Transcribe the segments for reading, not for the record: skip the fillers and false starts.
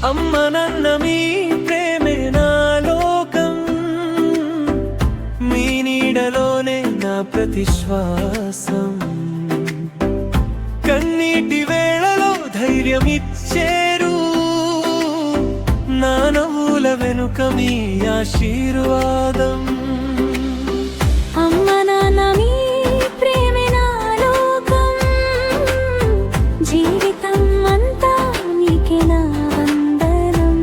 అమ్మ నాన్న మీ ప్రేమే నా లోకం, మీ నీడలోనే నా ప్రతి శ్వాసం. కన్నీటి వేళలో ధైర్యమిచ్చేరు, నా నవ్వుల వెనుక మీ ఆశీర్వాదం. అమ్మ నాన్న మీ ప్రేమే నా లోకం, జీవితం అంతా నీకే నా వందనం.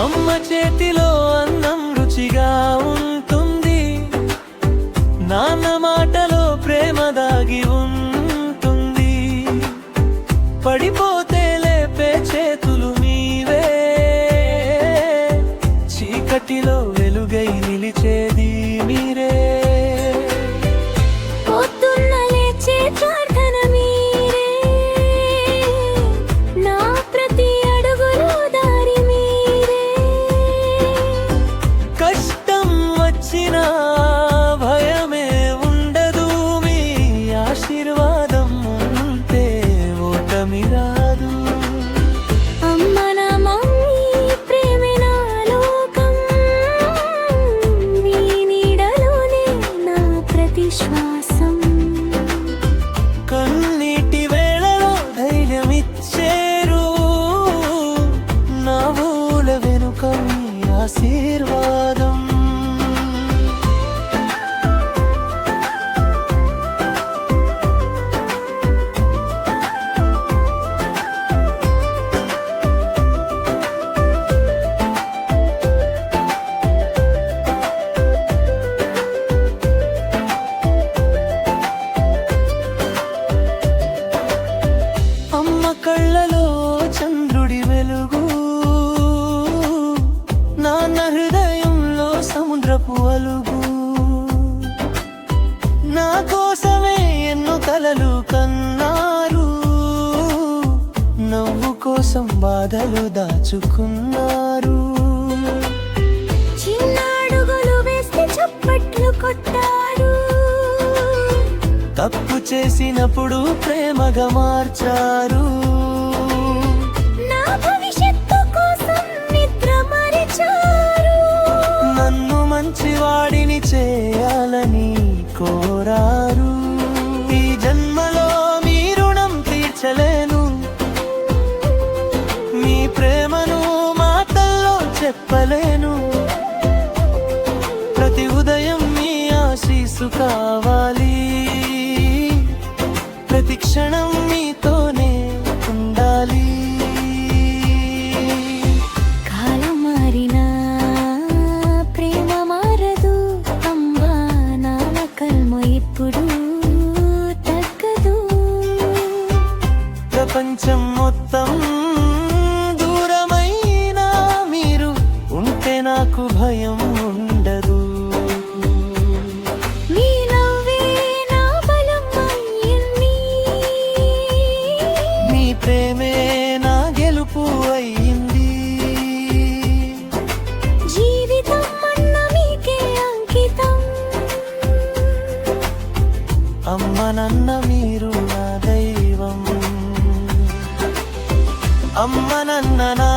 అమ్మ చేతిలో అన్నం రుచిగా ఉంటుంది, నాన్న మాటలో ప్రేమ దాగి ఉంటుంది. పడిపోతే లేపే చేతులు మీవే, చీకటిలో వెలుగై నిలిచేది మీరే. పొద్దున్న లేచే ప్రార్థన మీరే, నా ప్రతి అడుగులో దారి మీరే. కష్టం వచ్చినా భయమే ఉండదు, మీ ఆశీర్వాదం ఉంటే ఓటమి రాదు. అమ్మ నా మమ్మీ ప్రేమే నా లోకం, మీ నీడలోనే నా ప్రతి శ్వాసం. కన్నీటి వేళలో ధైర్యమిచ్చేరు, నా ఊల వెనుక మీ ఆశీర్వాదం. అమ్మ కళ్ళలో చంద్రుడి వెలుగు, నాన్న హృదయంలో సముద్రపు అలుగు. నా కోసమే ఎన్నో కలలు కన్నారు, నవ్వు కోసం బాధలు దాచుకున్నారు. చిన్న అడుగులు వేస్తే చప్పట్లు కొట్టారు, తప్పు చేసినప్పుడు ప్రేమగా మార్చారు. నా భవిష్యత్తు కోసం నిద్ర మరిచారు. నన్ను మంచివాడిని చేయాలని కోరారు. ఈ జన్మలో మీ రుణం తీర్చలేను, మీ ప్రేమను మాటల్లో చెప్పలేను. ప్రతి ఉదయం మీ ఆశీస్సు కావాలి, ప్రతి క్షణం మీతోనే ఉండాలి. కాలం మారినా ప్రేమ మారదు, అమ్మ నాన్న కల్మ ఇప్పుడు తగ్గదు. ప్రపంచం మొత్తం దూరమైనా మీరు ఉంటే నాకు భయం ఉండదు. మీ నవ్వే నా బలం అయ్యింది, మీ ప్రేమే నా గెలుపు అయ్యింది. జీవితం అన్న మీకే అంకితం. అమ్మ నాన్న మీరు నా దైవం, అమ్మ నాన్న నా